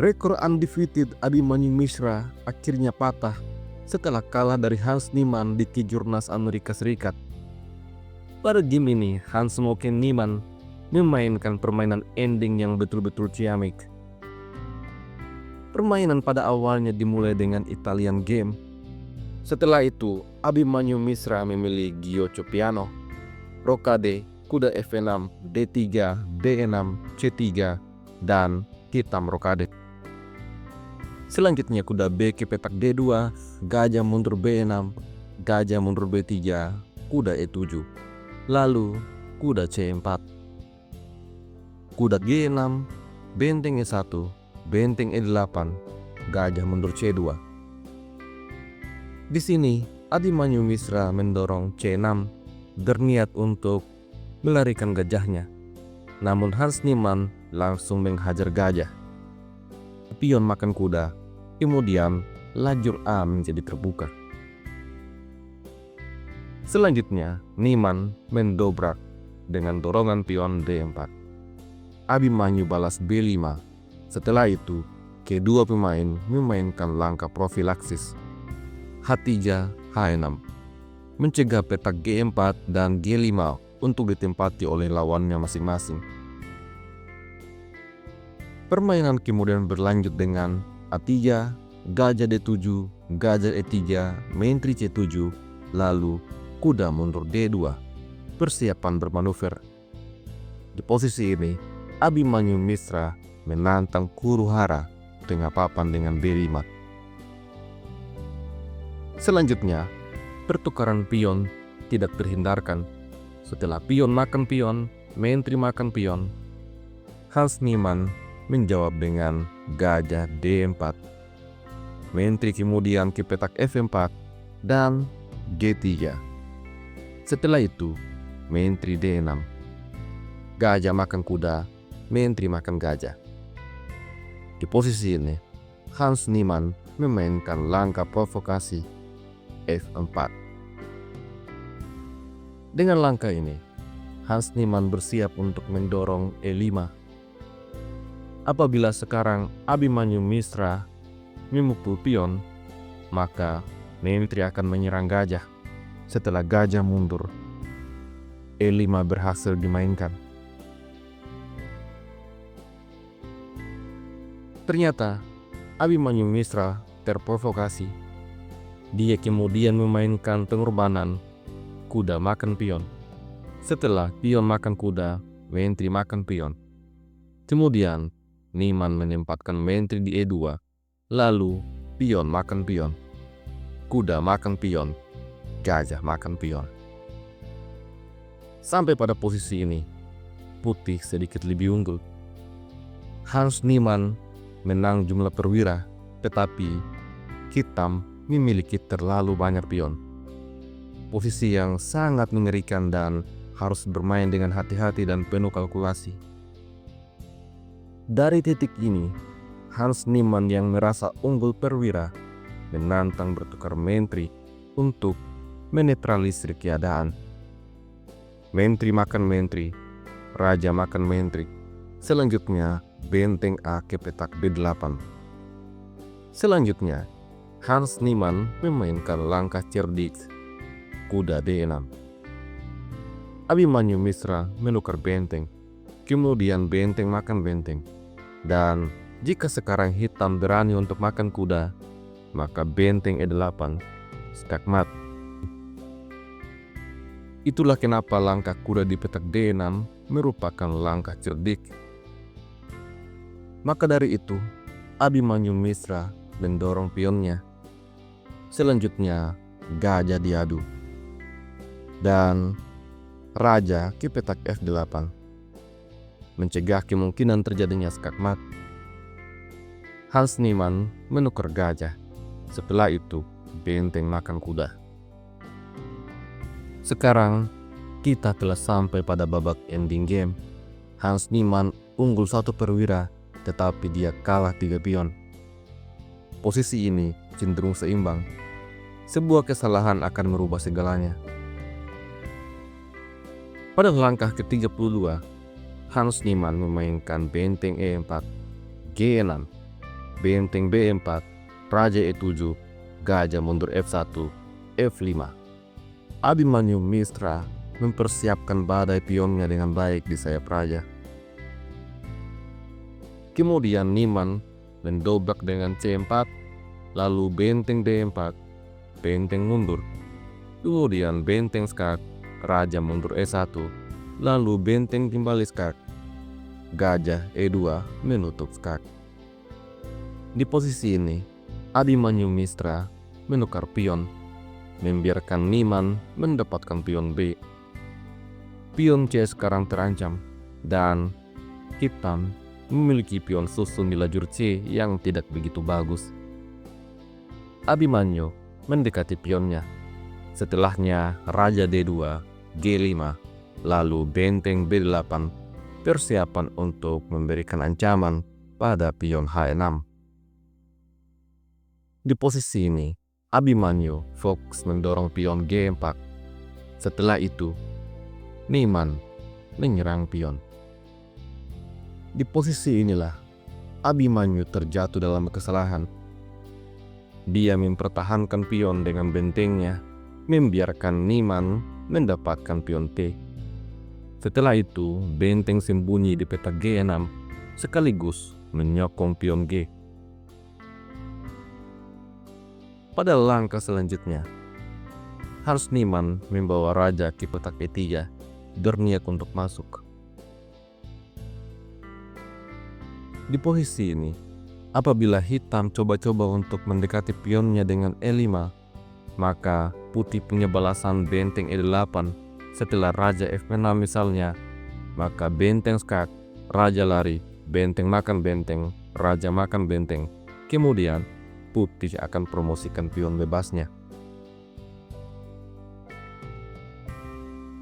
Rekor undefeated Abimanyu Mishra akhirnya patah setelah kalah dari Hans Niemann di Kejurnas Amerika Serikat. Pada game ini, Hans Moken Niemann memainkan permainan ending yang betul-betul ciamik. Permainan pada awalnya dimulai dengan Italian game. Setelah itu, Abimanyu Mishra memilih Giocho Piano, Rokade, kuda F6, D3, D6, C3, dan hitam Rokade. Selanjutnya kuda B ke petak D2, gajah mundur B6, gajah mundur B3, kuda E7, lalu kuda C4, kuda G6, benteng E1, benteng E8, gajah mundur C2. Di sini Abimanyu Mishra mendorong C6 berniat untuk melarikan gajahnya. Namun Hans Niemann langsung menghajar gajah. Pion makan kuda, kemudian lajur A menjadi terbuka. Selanjutnya Niemann mendobrak dengan dorongan pion D4. Abimanyu balas B5. Setelah itu, kedua pemain memainkan langkah profilaksis H3, H6, mencegah petak G4 dan G5 untuk ditempati oleh lawannya masing-masing. Permainan kemudian berlanjut dengan A3, gajah D7, gajah E3, mentri C7, lalu kuda mundur D2, persiapan bermanuver. Di posisi ini, Abimanyu Mishra menantang Kuruhara tengah papan dengan B5. Selanjutnya, pertukaran pion tidak terhindarkan. Setelah pion makan pion, mentri makan pion, Hans Niemann menjawab dengan gajah D4. Mentri kemudian ke petak F4 dan G3. Setelah itu, mentri D6. Gajah makan kuda, mentri makan gajah. Di posisi ini, Hans Niemann memainkan langkah provokasi F4. Dengan langkah ini, Hans Niemann bersiap untuk mendorong E5. Apabila sekarang Abimanyu Mishra memukul pion, maka mentri akan menyerang gajah. Setelah gajah mundur, E5 berhasil dimainkan. Ternyata Abimanyu Mishra terprovokasi. Dia kemudian memainkan pengorbanan kuda makan pion. Setelah pion makan kuda, mentri makan pion. Kemudian Niemann menempatkan mentri di E2, lalu pion makan pion, kuda makan pion, gajah makan pion. Sampai pada posisi ini, putih sedikit lebih unggul. Hans Niemann menang jumlah perwira, tetapi hitam memiliki terlalu banyak pion. Posisi yang sangat mengerikan dan harus bermain dengan hati-hati dan penuh kalkulasi. Dari titik ini, Hans Niemann yang merasa unggul perwira menantang bertukar mentri untuk menetralisir keadaan. Mentri makan mentri, raja makan mentri. Selanjutnya, benteng A ke petak B8. Selanjutnya, Hans Niemann memainkan langkah cerdik, kuda D6. Abimanyu Mishra menukar benteng, kemudian benteng makan benteng. Dan jika sekarang hitam berani untuk makan kuda, maka benteng E8 skakmat. Itulah kenapa langkah kuda di petak D6 merupakan langkah cerdik. Maka dari itu, Abimanyu Mishra mendorong pionnya. Selanjutnya, gajah diadu. Dan raja ke petak F8, mencegah kemungkinan terjadinya skakmat. Hans Niemann menukar gajah. Setelah itu, benteng makan kuda. Sekarang, kita telah sampai pada babak ending game. Hans Niemann unggul 1 perwira, tetapi dia kalah 3 pion. Posisi ini cenderung seimbang. Sebuah kesalahan akan merubah segalanya. Pada langkah ke-32, Hans Niemann memainkan benteng E4, G6, benteng B4, Raja E7, gajah mundur F1, F5. Abimanyu Mitra mempersiapkan badai pionnya dengan baik di sayap raja. Kemudian Niman mendobrak dengan C4, lalu benteng D4, benteng mundur. Kemudian benteng skak, raja mundur E1, lalu benteng kembali skak, gajah E2 menutup skak. Di posisi ini, Abimanyu Mitra menukar pion, membiarkan Niman mendapatkan pion B. Pion C sekarang terancam, dan hitam memiliki pion susun di lajur C yang tidak begitu bagus. Abimanyu mendekati pionnya. Setelahnya Raja D2, G5, lalu benteng B8, persiapan untuk memberikan ancaman pada pion H6. Di posisi ini, Abimanyu fokus mendorong pion G4. Setelah itu, Niman menyerang pion. Di posisi inilah, Abimanyu terjatuh dalam kesalahan. Dia mempertahankan pion dengan bentengnya, membiarkan Niman mendapatkan pion T. Setelah itu, benteng sembunyi di peta G6, sekaligus menyokong pion G. Pada langkah selanjutnya, harus Niman membawa raja ke petak E3, berniat untuk masuk. Di posisi ini, apabila hitam coba-coba untuk mendekati pionnya dengan E5, maka putih punya balasan benteng E8. Setelah raja F6 misalnya, maka benteng skak, raja lari, benteng makan benteng, raja makan benteng. Kemudian, putih akan promosikan pion bebasnya.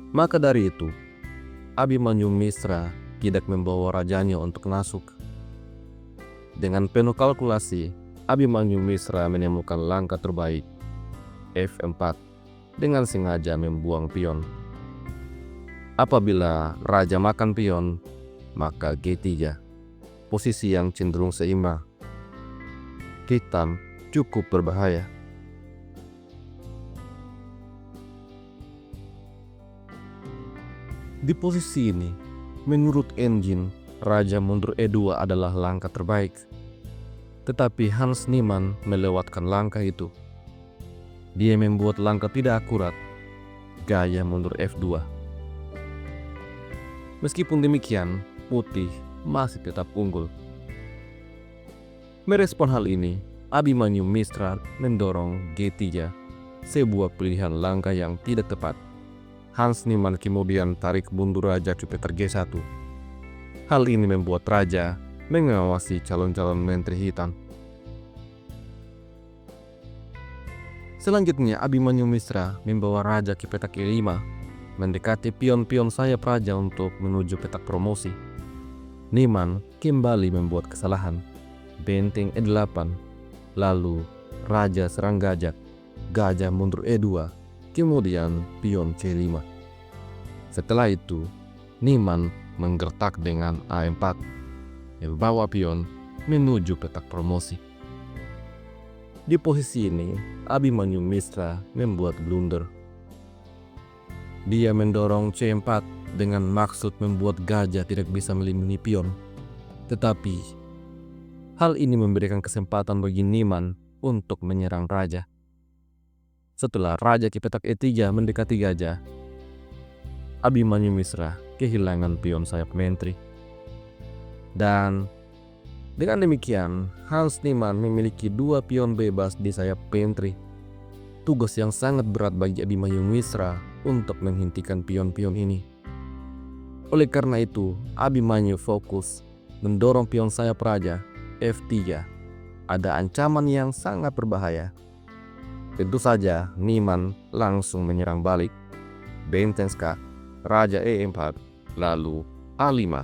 Maka dari itu, Abimanyu Mitra tidak membawa rajanya untuk masuk. Dengan penuh kalkulasi, Abimanyu Mitra menemukan langkah terbaik, F4, dengan sengaja membuang pion. Apabila raja makan pion, maka G3, posisi yang cenderung seimbang. Hitam cukup berbahaya. Di posisi ini, menurut engine, raja mundur E2 adalah langkah terbaik. Tetapi Hans Niemann melewatkan langkah itu. Dia membuat langkah tidak akurat, gaya mundur F2. Meskipun demikian, putih masih tetap unggul. Merespon hal ini, Abimanyu Mitra mendorong G3, sebuah pilihan langkah yang tidak tepat. Hans Niemann kemudian tarik mundur raja ke petak G1. Hal ini membuat raja mengawasi calon-calon menteri hitam. Selanjutnya, Abimanyu Mitra membawa raja ke petak E5, mendekati pion-pion sayap raja untuk menuju petak promosi. Niemann kembali membuat kesalahan. Benteng E8, lalu raja serang gajah, gajah mundur E2, kemudian pion C5. Setelah itu, Niemann menggertak dengan A4, membawa pion menuju petak promosi. Di posisi ini, Abimanyu Mitra membuat blunder. Dia mendorong C4 dengan maksud membuat gajah tidak bisa melindungi pion. Tetapi hal ini memberikan kesempatan bagi Niemann untuk menyerang raja. Setelah raja ke petak E3 mendekati gajah, Abimanyu Mitra kehilangan pion sayap menteri. Dan dengan demikian, Hans Niemann memiliki 2 pion bebas di sayap menteri. Tugas yang sangat berat bagi Abimanyu Mitra untuk menghentikan pion-pion ini. Oleh karena itu, Abimanyu fokus mendorong pion sayap raja F3. Ada ancaman yang sangat berbahaya. Tentu saja Niemann langsung menyerang balik. Benteng skak, raja E4, lalu A5.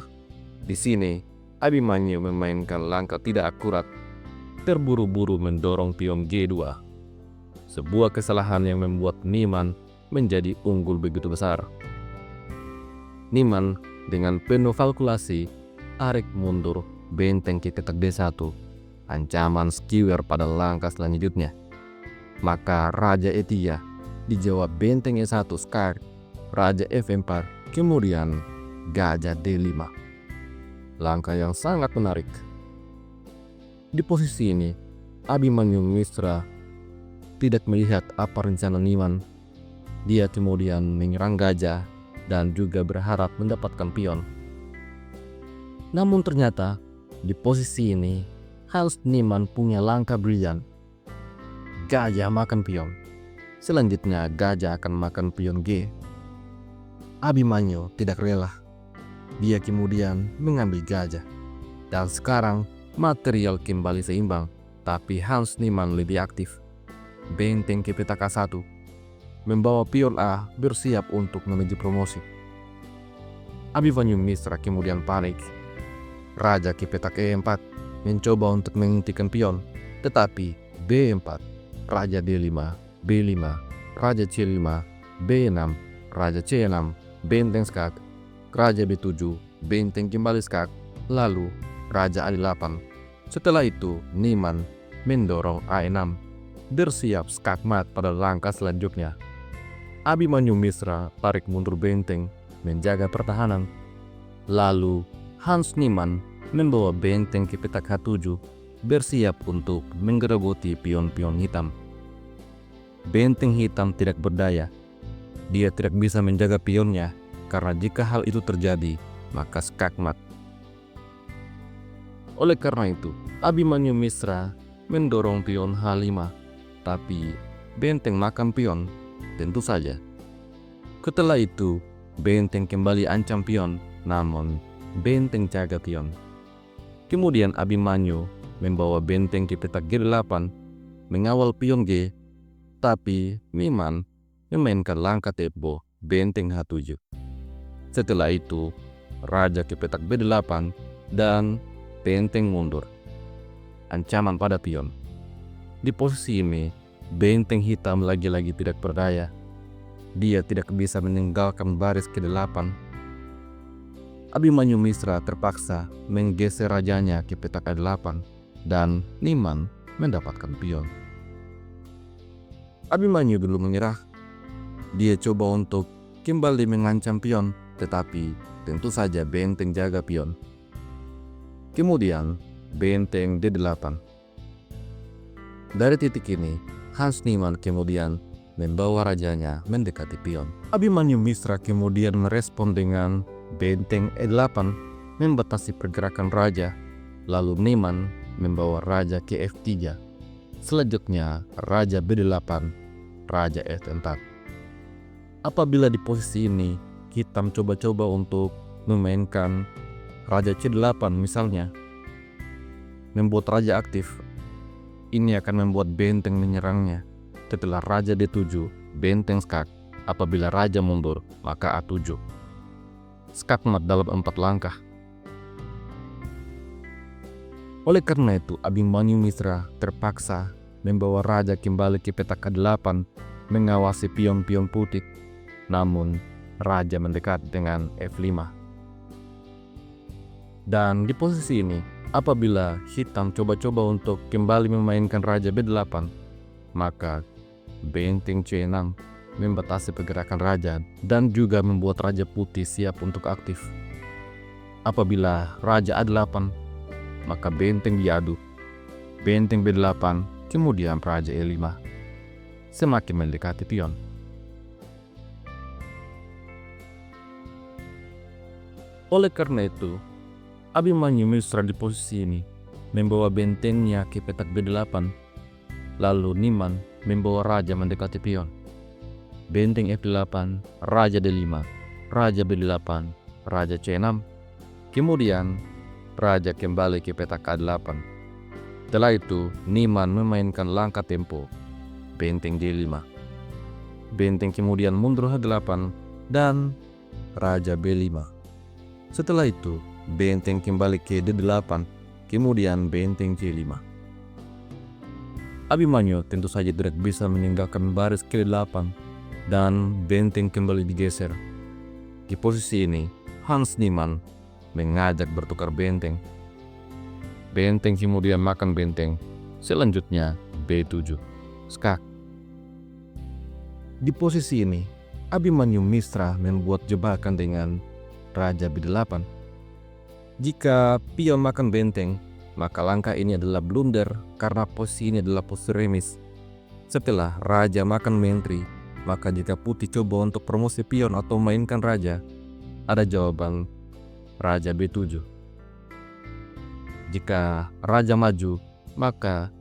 Di sini, Abimanyu memainkan langkah tidak akurat, terburu-buru mendorong pion G2. Sebuah kesalahan yang membuat Niemann menjadi unggul begitu besar. Niemann dengan penuh kalkulasi tarik mundur benteng ke petak D1, ancaman skewer pada langkah selanjutnya. Maka Raja E3 dijawab benteng E1 skak, Raja F4, kemudian Gajah D5. Langkah yang sangat menarik. Di posisi ini, Abimanyu Mitra tidak melihat apa rencana Niman. Dia kemudian menyerang gajah dan juga berharap mendapatkan pion. Namun ternyata di posisi ini Hans Niemann punya langkah brilian. Gajah makan pion. Selanjutnya gajah akan makan pion G. Abimanyu tidak rela. Dia kemudian mengambil gajah. Dan sekarang material kembali seimbang, tapi Hans Niemann lebih aktif. Benteng ke petak A1 membawa pion A bersiap untuk menuju promosi. Abimanyu Mitra kemudian panik. Raja ke petak E4 mencoba untuk menghentikan pion, tetapi B4, Raja D5, B5, Raja C5, B6, Raja C6, benteng skak, Raja B7, benteng kembali skak, lalu Raja A8. Setelah itu Niemann mendorong A6, bersiap skakmat pada langkah selanjutnya. Abimanyu Mitra tarik mundur benteng, menjaga pertahanan. Lalu Hans Niemann membawa benteng ke petak H7, bersiap untuk menggerogoti pion-pion hitam. Benteng hitam tidak berdaya. Dia tidak bisa menjaga pionnya, karena jika hal itu terjadi, maka skakmat. Oleh karena itu, Abimanyu Mitra mendorong pion H5. Tapi benteng makan pion, tentu saja. Setelah itu, benteng kembali ancam pion, namun benteng jaga pion. Kemudian Abimanyu membawa benteng ke petak G8, mengawal pion G, tapi Niemann memainkan langkah tempo benteng H7. Setelah itu, Raja ke petak B8 dan benteng mundur. Ancaman pada pion. Di posisi ini, benteng hitam lagi-lagi tidak berdaya. Dia tidak bisa meninggalkan baris ke-8. Abimanyu Mitra terpaksa menggeser rajanya ke petak A8 dan Niemann mendapatkan pion. Abimanyu belum menyerah. Dia coba untuk kembali mengancam pion, tetapi tentu saja benteng jaga pion. Kemudian benteng D8. Dari titik ini, Hans Niemann kemudian membawa rajanya mendekati pion. Abimanyu Mitra kemudian merespon dengan benteng E8 membatasi pergerakan raja. Lalu Niemann membawa raja ke F3. Selanjutnya Raja B8, Raja F4. Apabila di posisi ini hitam coba-coba untuk memainkan Raja C8 misalnya, membuat raja aktif, ini akan membuat benteng menyerangnya. Setelah Raja D7, benteng skak. Apabila raja mundur, maka A7. Skakmat dalam 4 langkah. Oleh karena itu, Abimanyu Mitra terpaksa membawa raja kembali ke petak K8, mengawasi pion-pion putih. Namun, raja mendekat dengan F5. Dan di posisi ini, apabila hitam coba-coba untuk kembali memainkan Raja B8, maka benteng C6 membatasi pergerakan raja dan juga membuat raja putih siap untuk aktif. Apabila Raja A8, maka benteng diadu. Benteng B8, kemudian Raja E5. Semakin mendekati pion. Oleh karena itu, Abimanyu Mitra di posisi ini membawa bentengnya ke petak B8. Lalu Niemann membawa raja mendekati pion. Benteng F8, Raja D5, Raja B8, Raja C6. Kemudian raja kembali ke petak K8. Setelah itu Niemann memainkan langkah tempo benteng D5. Benteng kemudian mundur H8 dan Raja B5. Setelah itu benteng kembali ke D8, kemudian benteng C5. Abimanyu tentu saja tidak bisa meninggalkan baris ke-8 dan benteng kembali digeser. Di posisi ini, Hans Niemann mengajak bertukar benteng. Benteng kemudian makan benteng. Selanjutnya B7. Skak. Di posisi ini, Abimanyu Mitra membuat jebakan dengan Raja B8. Jika pion makan benteng, maka langkah ini adalah blunder karena posisi ini adalah posisi remis. Setelah Raja makan menteri, maka jika putih coba untuk promosi pion atau mainkan raja, ada jawaban Raja B7. Jika Raja maju, maka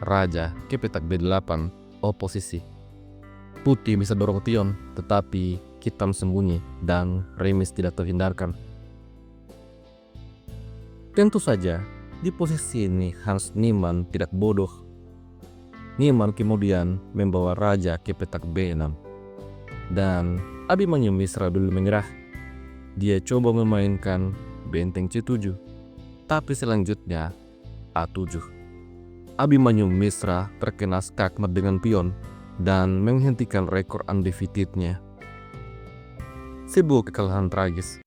Raja ke petak B8 oposisi. Putih bisa dorong pion, tetapi hitam sembunyi dan remis tidak terhindarkan. Tentu saja, di posisi ini Hans Niemann tidak bodoh. Niemann kemudian membawa Raja ke petak B6. Dan Abimanyu Mitra belum menyerah. Dia coba memainkan benteng C7. Tapi selanjutnya A7. Abimanyu Mitra terkena skakmat dengan pion dan menghentikan rekor undefeated-nya. Sebuah kekalahan tragis.